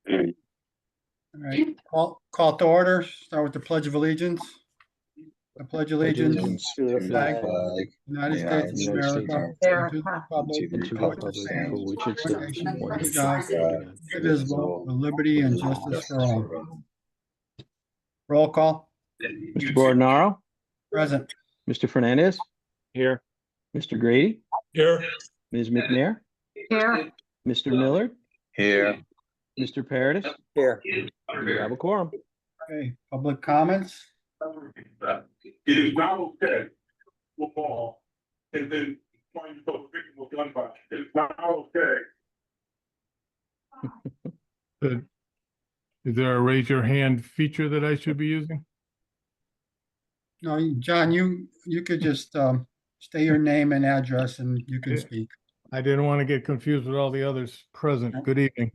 All right, call to order. Start with the Pledge of Allegiance. I pledge allegiance To the flag, flag, United States of America, and to the republic and to the for which it republic stands, for which it one stands, nation, one under nation, God, indivisible, with liberty and justice for all. Roll call, Mr. Bordenaro, present. Mr. Fernandez, Here. Mr. Grady, Here. Ms. McNair, Here. Mr. Miller, Here. Mr. Paradis. Here. We have a quorum. Okay, public comments. It is not okay for Paul and then find yourself a victim of gun violence. It's not okay. Good. Is there a raise your hand feature that I should be using? No, John, you could just state your name and address and you can Yeah. speak. I didn't want to get confused with all the others present. Good evening.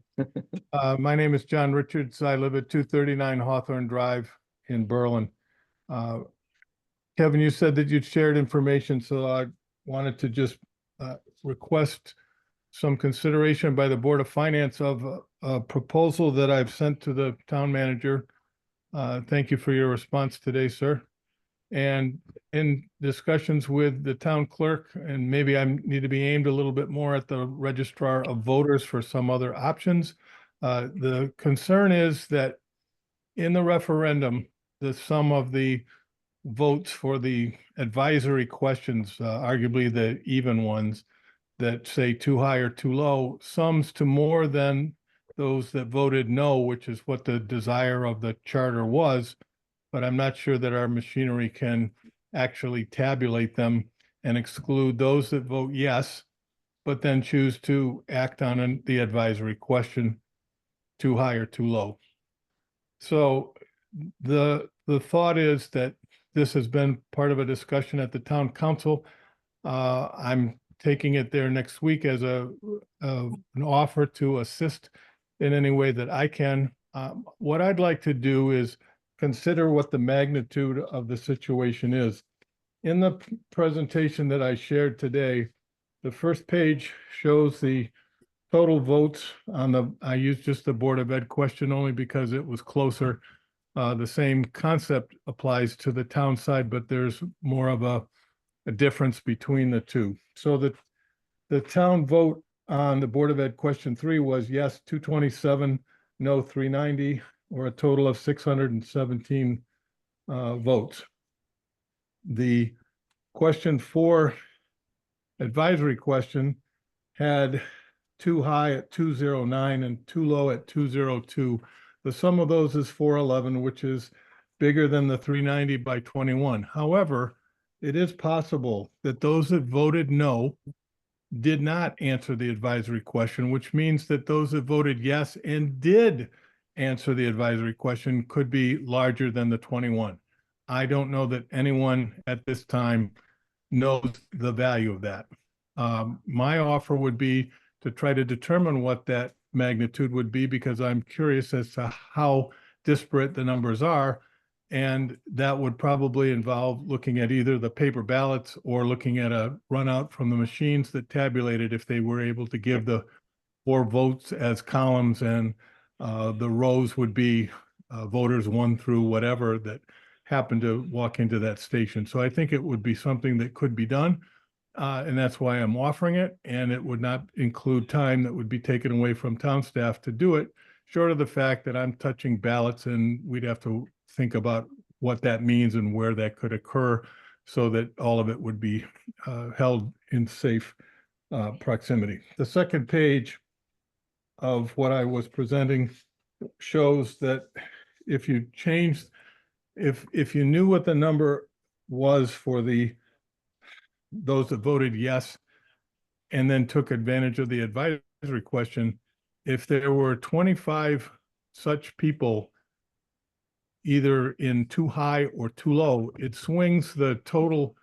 My name is John Richards. I live at 239 Hawthorne Drive in Berlin. Kevin, you said that you'd shared information, so I wanted to just request some consideration by the Board of Finance of a proposal that I've sent to the town manager. Thank you for your response today, sir. And in discussions with the town clerk, and maybe I need to be aimed a little bit more at the registrar of voters for some other options. The concern is that in the referendum, the sum of the votes for the advisory questions, arguably the even ones that say too high or too low, sums to more than those that voted no, which is what the desire of the charter was. But I'm not sure that our machinery can actually tabulate them and exclude those that vote yes, but then choose to act on the advisory question, too high or too low. So the thought is that this has been part of a discussion at the town council. I'm taking it there next week as an offer to assist in any way that I can. What I'd like to do is consider what the magnitude of the situation is. In the presentation that I shared today, the first page shows the total votes on I used just the Board of Ed question only because it was closer. The same concept applies to the town side, but there's more of a difference between the two. So the town vote on the Board of Ed question 3 was yes, 227, no, 390, or a total of 617 votes. The question 4 advisory question had too high at 209 and too low at 202. The sum of those is 411, which is bigger than the 390 by 21. However, it is possible that those that voted no did not answer the advisory question, which means that those that voted yes and did answer the advisory question could be larger than the 21. I don't know that anyone at this time knows the value of that. My offer would be to try to determine what that magnitude would be, because I'm curious as to how disparate the numbers are. And that would probably involve looking at either the paper ballots or looking at a run out from the machines that tabulated if they were able to give the 4 votes as columns, and the rows would be voters 1 through whatever that happened to walk into that station. So I think it would be something that could be done. And that's why I'm offering it. And it would not include time that would be taken away from town staff to do it, short of the fact that I'm touching ballots and we'd have to think about what that means and where that could occur so that all of it would be held in safe proximity. The second page of what I was presenting shows that if you changed, if you knew what the number was for those that voted yes and then took advantage of the advisory question, if there were 25 such people either in too high or too low, it swings the total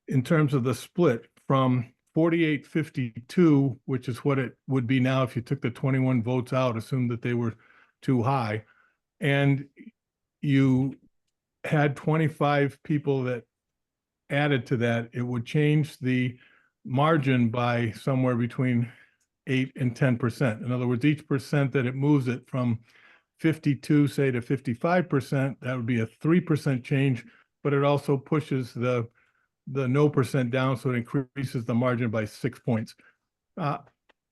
in terms of the split from 48-52, which is what it would be now if you took the 21 votes out, assume that they were too high, and you had 25 people that added to that, it would change the margin by somewhere between 8, and 10%. In other words, each percent that it moves it from 52, say, to 55%, that would be a 3% change, but it also pushes the no percent down, so it increases the margin by 6 points.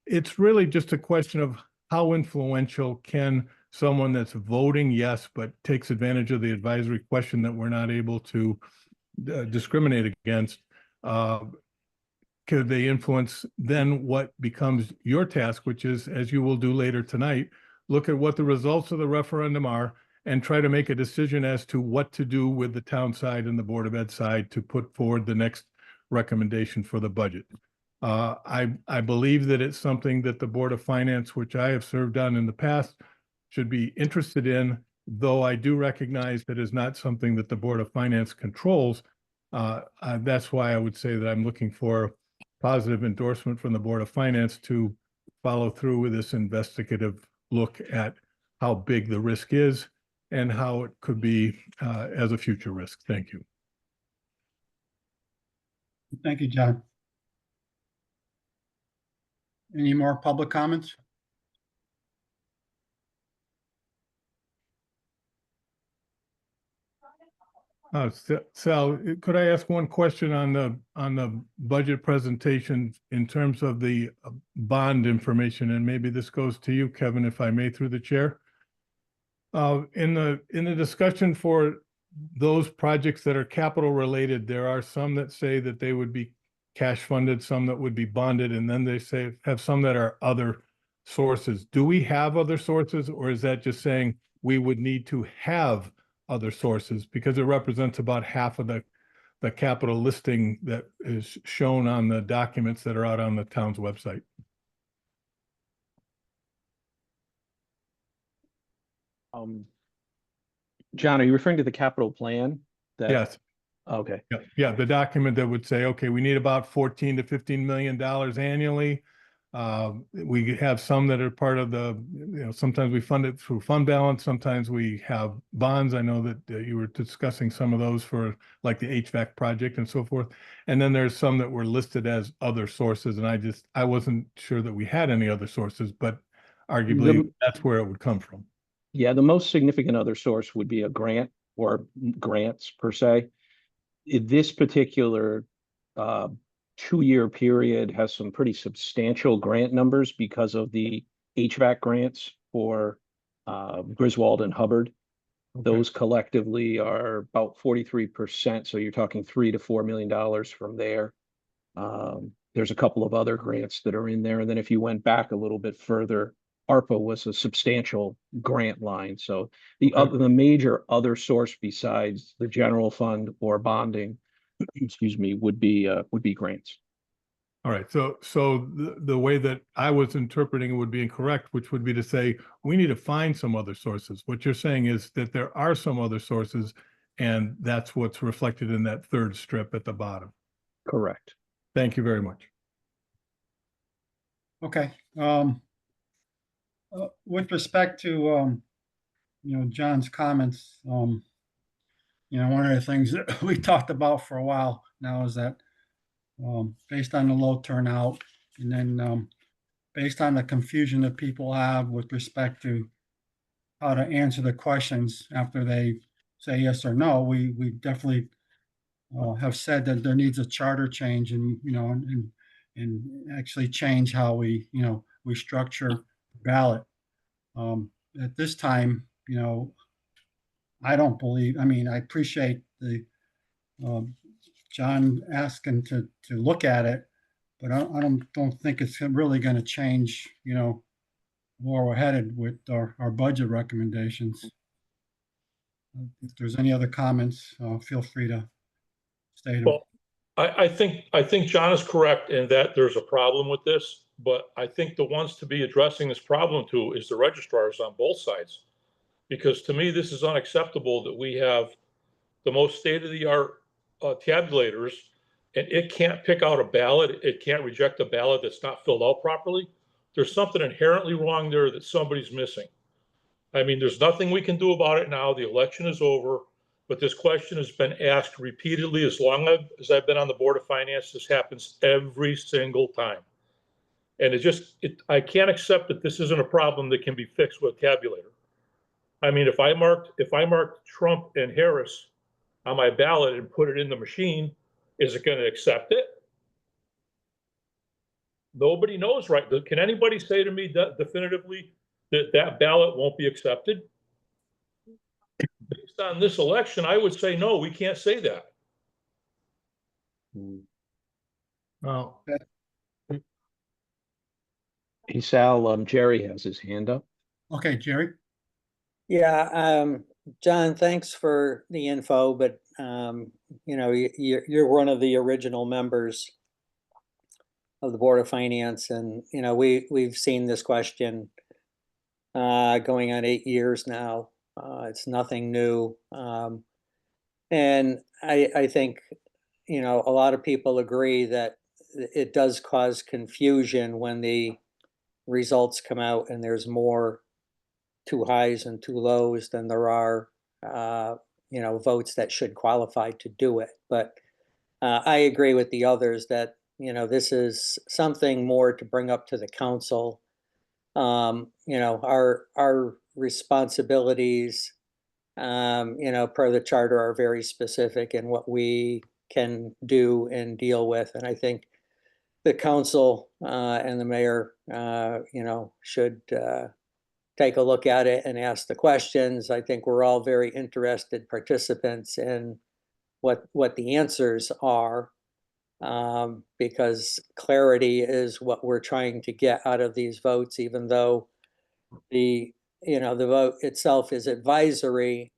It's really just a question of how influential can someone that's voting yes, but takes advantage of the advisory question that we're not able to discriminate against, could they influence then what becomes your task, which is, as you will do later tonight, look at what the results of the referendum are and try to make a decision as to what to do with the town side and the Board of Ed side to put forward the next recommendation for the budget. I believe that it's something that the Board of Finance, which I have served on in the past, should be interested in, though I do recognize that is not something that the Board of Finance controls. That's why I would say that I'm looking for positive endorsement from the Board of Finance to follow through with this investigative look at how big the risk is and how it could be as a future risk. Thank you. Thank you, John. Any more public comments? Sal, could I ask one question on the budget presentation in terms of the bond information? And maybe this goes to you, Kevin, if I may, through the chair. In the discussion for those projects that are capital related, there are some that say that they would be cash funded, some that would be bonded, and then they say have some that are other sources. Do we have other sources, or is that just saying we would need to have other sources, because it represents about half of the capital listing that is shown on the documents that are out on the town's website? John, are you referring to the capital plan? Yes. Okay. Yeah, the document that would say, okay, we need about $14 to $15 million annually. We have some that are part of the, sometimes we fund it through fund balance. Sometimes we have bonds. I know that you were discussing some of those for like the HVAC project and so forth. And then there's some that were listed as other sources. And I wasn't sure that we had any other sources, but arguably that's where it would come from. Yeah, the most significant other source would be a grant or grants per se. This particular 2-year period has some pretty substantial grant numbers because of the HVAC grants for Griswold and Hubbard. Okay. Those collectively are about 43%. So you're talking $3 to $4 million from there. There's a couple of other grants that are in there. And then if you went back a little bit further, ARPA was a substantial grant line. So the major other source besides the general fund or bonding, excuse me, would be grants. All right. So the way that I was interpreting it would be incorrect, which would be to say we need to find some other sources. What you're saying is that there are some other sources, and that's what's reflected in that third strip at the bottom. Correct. Thank you very much. Okay. With respect to, John's comments, one of the things that we talked about for a while now is that based on the low turnout and then based on the confusion that people have with respect to how to answer the questions after they say yes or no, we definitely have said that there needs a charter change and, and actually change how we structure the ballot. At this time, I don't believe, I appreciate the John asking to look at it, but I don't think it's really going to change, where we're headed with our budget recommendations. If there's any other comments, feel free to state them. Well, I think John is correct in that there's a problem with this, but I think the ones to be addressing this problem to is the registrars on both sides. Because to me, this is unacceptable that we have the most state-of-the-art tabulators and it can't pick out a ballot. It can't reject a ballot that's not filled out properly. There's something inherently wrong there that somebody's missing. There's nothing we can do about it now. The election is over, but this question has been asked repeatedly as long as I've been on the Board of Finance. This happens every single time. And I can't accept that this isn't a problem that can be fixed with a tabulator. I mean, if I marked Trump and Harris on my ballot and put it in the machine, is it going to accept it? Nobody knows, right? Can anybody say to me that definitively that ballot won't be accepted? Based on this election, I would say, no, we can't say that. Well, Hey, Sal, Jerry has his hand up. Okay, Jerry? Yeah, John, thanks for the info, but you know, you're one of the original members of the Board of Finance, and you know, we've seen this question going on 8 years now. It's nothing new. And I think, you know, a lot of people agree that it does cause confusion when the results come out and there's more too highs and too lows than there are, you know, votes that should qualify to do it. But I agree with the others that, you know, this is something more to bring up to the council. You know, our responsibilities, you know, per the charter are very specific in what we can do and deal with. And I think the council and the mayor, you know, should take a look at it and ask the questions. I think we're all very interested participants in what the answers are, because clarity is what we're trying to get out of these votes, even though the vote itself is advisory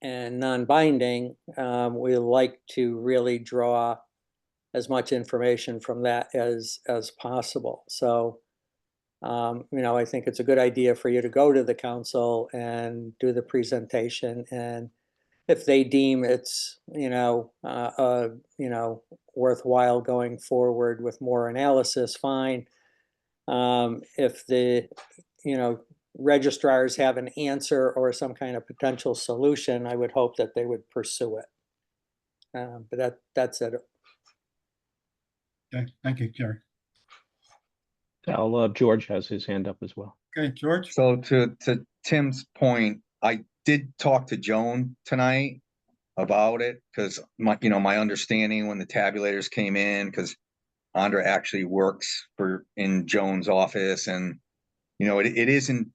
and non-binding. We like to really draw as much information from that as possible. So, you know, I think it's a good idea for you to go to the council and do the presentation, and if they deem it's, you know, worthwhile going forward with more analysis, fine. If the, you know, registrars have an answer or some kind of potential solution, I would hope that they would pursue it. But that's it. Okay, thank you, Jerry. Sal, George has his hand up as well. Okay, George? So to Tim's point, I did talk to Joan tonight about it because my understanding when the tabulators came in, because Andra actually works in Joan's office, and you know, it isn't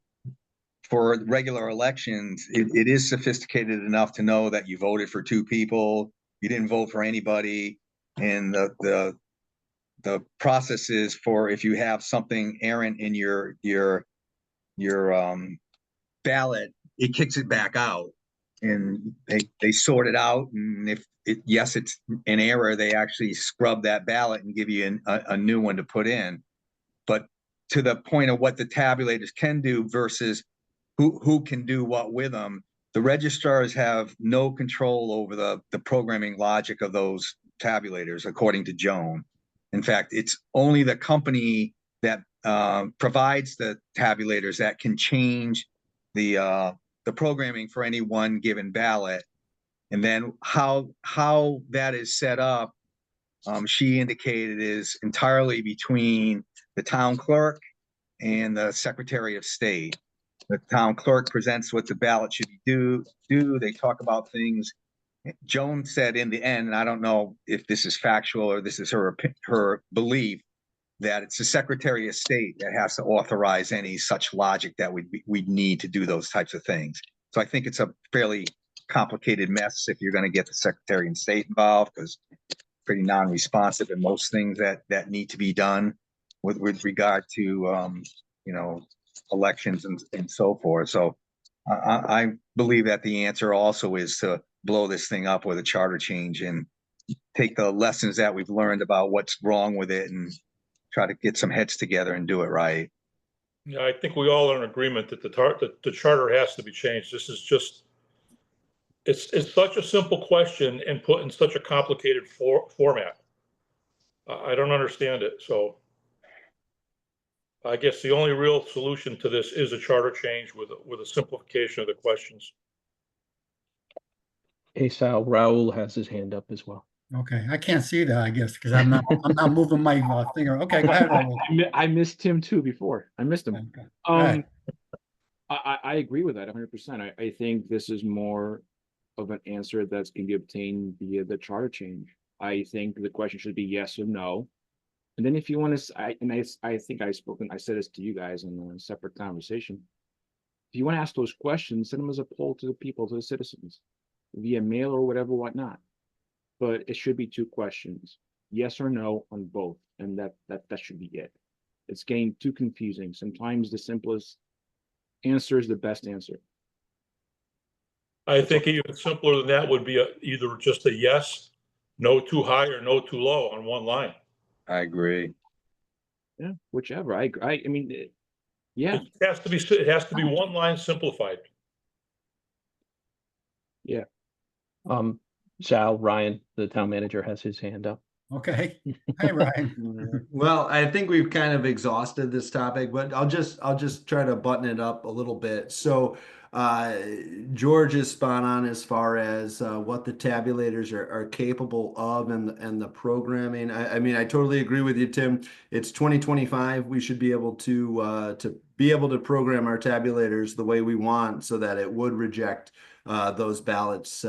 for regular elections. It is sophisticated enough to know that you voted for two people, you didn't vote for anybody, and the process is for if you have something errant in your ballot, it kicks it back out, and they sort it out. And if it's an error, they actually scrub that ballot and give you a new one to put in. But to the point of what the tabulators can do versus who can do what with them, the registrars have no control over the programming logic of those tabulators, according to Joan. In fact, it's only the company that provides the tabulators that can change the programming for any one given ballot. And then how that is set up, she indicated, is entirely between the town clerk and the Secretary of State. The town clerk presents what the ballot should do. They talk about things. Joan said in the end, and I don't know if this is factual or this is her belief, that it's the Secretary of State that has to authorize any such logic that we'd need to do those types of things. So I think it's a fairly complicated mess if you're going to get the Secretary of State involved, because it's pretty non-responsive in most things that need to be done with regard to you know, elections and so forth. So I believe that the answer also is to blow this thing up with a charter change and take the lessons that we've learned about what's wrong with it and try to get some heads together and do it right. Yeah, I think we all are in agreement that the charter has to be changed. This is just, it's such a simple question and put in such a complicated format. I don't understand it. So I guess the only real solution to this is a charter change with a simplification of the questions. Hey, Sal, Raul has his hand up as well. Okay, I can't see that, I guess, because I'm not moving my finger. Okay, go ahead, Raul. I missed him too before. I missed him. Okay. Right. I agree with that 100%. I think this is more of an answer that's can be obtained via the charter change. I think the question should be yes or no. And then if you want to, I think I said this to you guys in a separate conversation. If you want to ask those questions, send them as a poll to the people, to the citizens, via mail or whatever, whatnot. But it should be 2 questions, yes or no on both, and that should be it. It's getting too confusing. Sometimes the simplest answer is the best answer. I think even simpler than that would be either just a yes, no too high or no too low on one line. I agree. Yeah, whichever. I mean, yeah, It has to be one line simplified. Sal, Ryan, the town manager, has his hand up. Okay. Hey, Ryan. Well, I think we've kind of exhausted this topic, but I'll just try to button it up a little bit. So, George is spot on as far as what the tabulators are capable of and the programming. I mean, I totally agree with you, Tim. It's 2025. We should be able to be able to program our tabulators the way we want so that it would reject those ballots.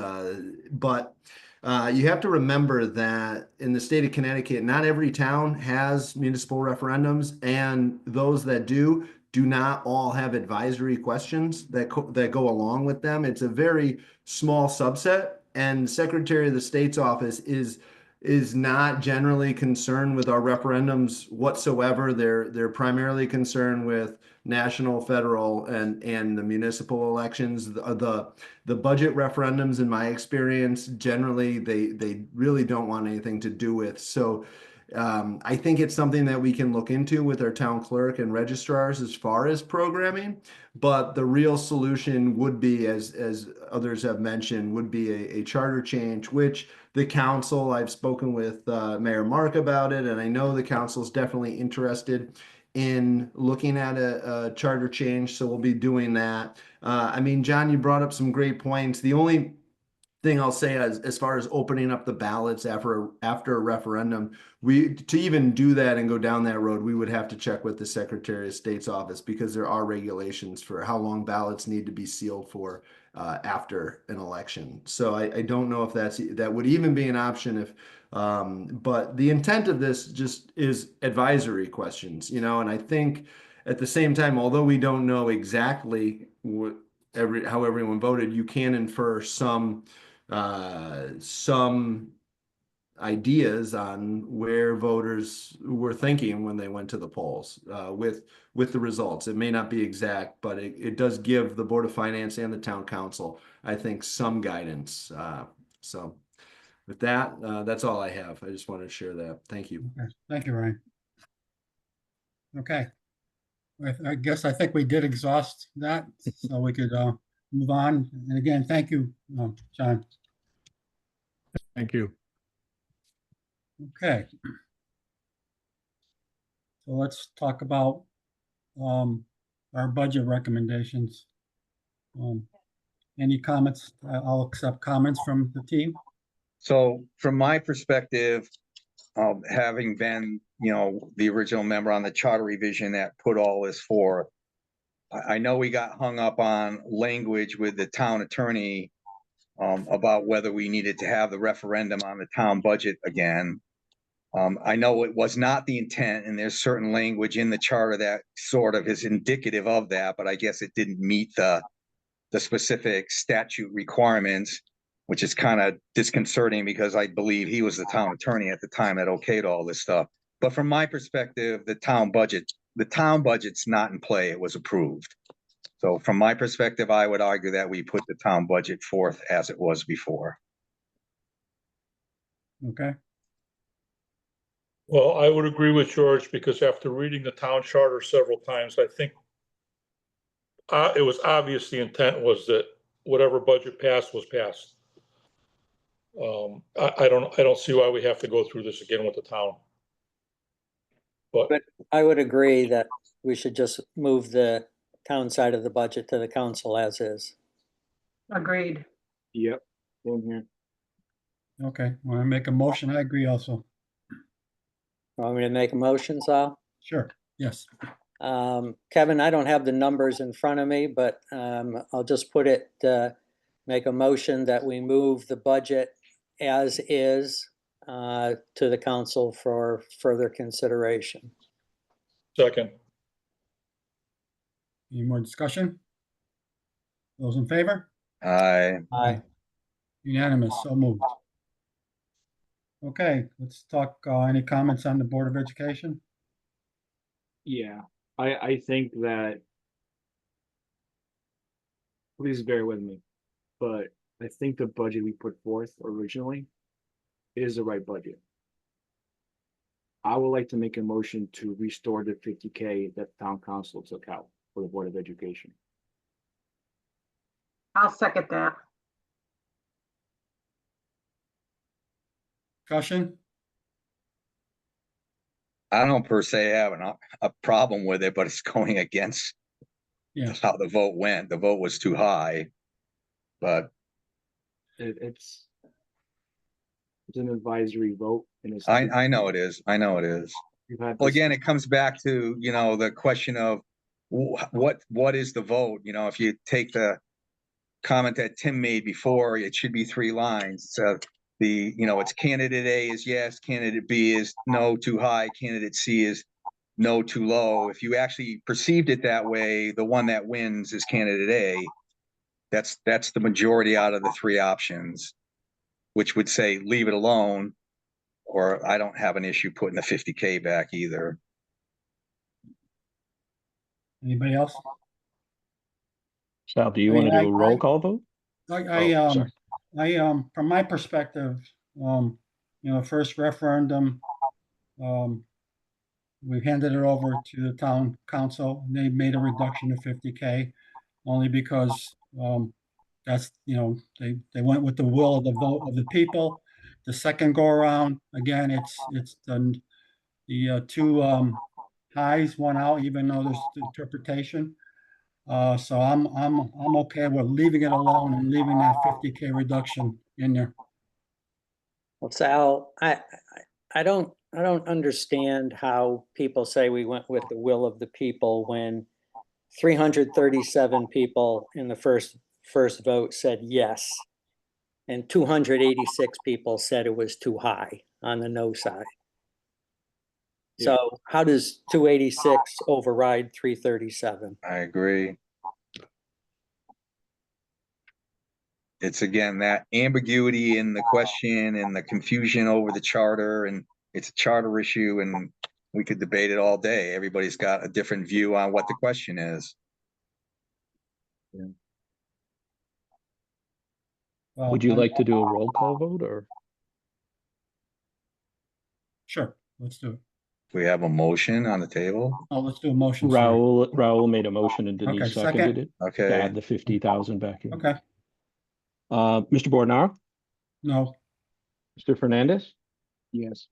But you have to remember that in the state of Connecticut, not every town has municipal referendums, and those that do not all have advisory questions that go along with them. It's a very small subset, and Secretary of the State's office is not generally concerned with our referendums whatsoever. They're primarily concerned with national, federal, and the municipal elections. The budget referendums, in my experience, generally they really don't want anything to do with. So I think it's something that we can look into with our town clerk and registrars as far as programming. But the real solution would be, as others have mentioned, would be a charter change, which the council, I've spoken with Mayor Mark about it, and I know the council is definitely interested in looking at a charter change. So we'll be doing that. I mean, John, you brought up some great points. The only thing I'll say as far as opening up the ballots after a referendum, to even do that and go down that road, we would have to check with the Secretary of State's office, because there are regulations for how long ballots need to be sealed for after an election. So I don't know if that would even be an option if, but the intent of this just is advisory questions, and I think at the same time, although we don't know exactly how everyone voted, you can infer some ideas on where voters were thinking when they went to the polls with the results. It may not be exact, but it does give the Board of Finance and the Town Council, I think, some guidance. So with that, that's all I have. I just wanted to share that. Thank you. Okay. Thank you, Ryan. Okay. I guess I think we did exhaust that, so we could move on. And again, thank you, John. Thank you. Okay. So let's talk about our budget recommendations. Any comments? I'll accept comments from the team. So from my perspective, having been, the original member on the charter revision that put all this forth, I know we got hung up on language with the town attorney about whether we needed to have the referendum on the town budget again. I know it was not the intent, and there's certain language in the charter that sort of is indicative of that, but I guess it didn't meet the specific statute requirements, which is kind of disconcerting because I believe he was the town attorney at the time that okayed all this stuff. But from my perspective, the town budget's not in play. It was approved. So from my perspective, I would argue that we put the town budget forth as it was before. Okay. Well, I would agree with George, because after reading the town charter several times, I think it was obvious the intent was that whatever budget passed was passed. I don't see why we have to go through this again with the town. But I would agree that we should just move the town side of the budget to the council as is. Agreed. Yep. Same here. Okay, want to make a motion? I agree also. Want me to make a motion, Sal? Sure, yes. Kevin, I don't have the numbers in front of me, but I'll just put it, make a motion that we move the budget as is to the council for further consideration. Second, Any more discussion? Those in favor? Aye. Aye. Unanimous, so moved. Okay, let's talk, any comments on the Board of Education? Yeah, I think that. Please bear with me, but I think the budget we put forth originally is the right budget. I would like to make a motion to restore the 50K that town council took out for the Board of Education. I'll second that. Discussion? I don't per se have a problem with it, but it's going against Yeah. how the vote went. The vote was too high. But It's an advisory vote and it's. I know it is. I know it is. We've had Well, this- again, it comes back to, the question of what is the vote? If you take the comment that Tim made before, it should be 3 lines. So it's candidate A is yes, candidate B is no, too high, candidate C is no, too low. If you actually perceived it that way, the one that wins is candidate A. That's the majority out of the 3 options, which would say leave it alone, or I don't have an issue putting the 50K back either. Anybody else? Sal, do you I want mean, to do a I- roll call vote? Oh, sorry. From my perspective, first referendum, we handed it over to the town council, and they made a reduction of 50K, only because, that's, they went with the will of the vote of the people. The second go around, again, it's the 2 highs won out, even though there's interpretation. So I'm okay with leaving it alone and leaving that 50K reduction in there. Well, Sal, I don't understand how people say we went with the will of the people when 337 people in the first vote said yes, and 286 people said it was too high on the no side. Yeah. So how does 286 override 337? I agree. It's again, that ambiguity in the question and the confusion over the charter, and it's a charter issue, and we could debate it all day. Everybody's got a different view on what the question is. Well, Would you like to do a roll call vote or? Sure, let's do it. We have a motion on the table. Oh, let's do a motion. sorry. Raul made a motion and Okay, Denise second. seconded it to Okay, add the 50,000 back in. Okay, Mr. Bordenaro, no, Mr. Fernandez, Yes.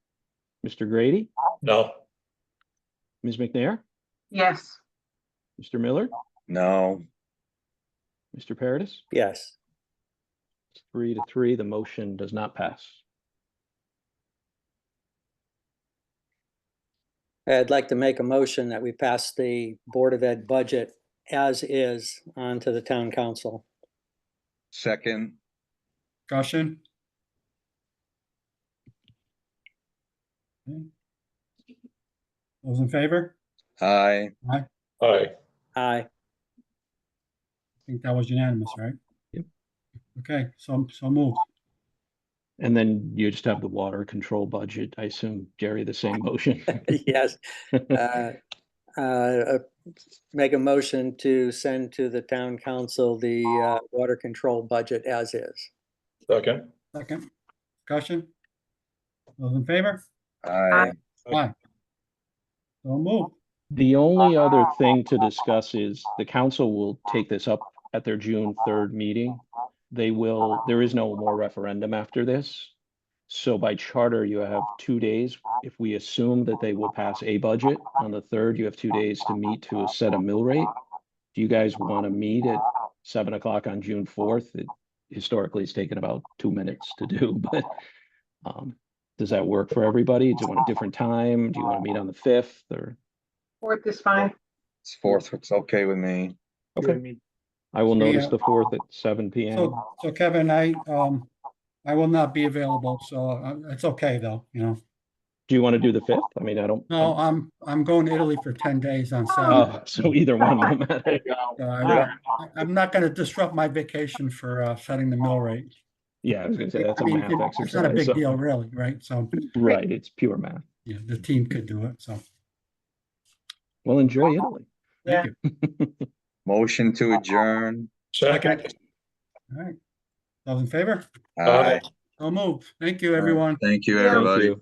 Mr. Grady, no, Ms. McNair, Yes, Mr. Miller, no, Mr. Paradis. Yes. 3-3, the motion does not pass. I'd like to make a motion that we pass the Board of Ed budget as is on to the town council. second, discussion? Okay. Those in favor? aye. aye, Aye. I think that was unanimous, right? Yep. Okay, so moved. And then you just have the water control budget. I assume, Jerry, the same motion. Yes. Make a motion to send to the town council the water control budget as is. second, Second, discussion? Those in favor? Aye. Aye. So moved. The only other thing to discuss is the council will take this up at their June 3rd meeting. There is no more referendum after this. So by charter, you have 2 days. If we assume that they will pass a budget on the 3rd, you have 2 days to meet to set a mill rate. Do you guys want to meet at 7 o'clock on June 4th? Historically, it's taken about 2 minutes to do, but Does that work for everybody? Do you want a different time? Do you want to meet on the 5th or? 4th is fine. It's 4th, it's okay with me. Okay, I will Yeah. notice the 4th at 7 PM. So Kevin, I will not be available, so it's okay though, you know. Do you want to do the 5th? I mean, I don't. No, I'm going to Italy for 10 days on Saturday. Oh, so either one won't matter. I'm not gonna disrupt my vacation for setting the mill rate. Yeah, I was gonna say that's I a mean, math It's not a exercise. big so- deal really, right? So, Right, it's pure math. yeah, the team could do it, so. Well, enjoy Italy. Thank you. Motion to adjourn. Second. All right. Those in favor? Aye. So moved. Thank you, everyone. Thank you, Yeah. Thank everybody. you.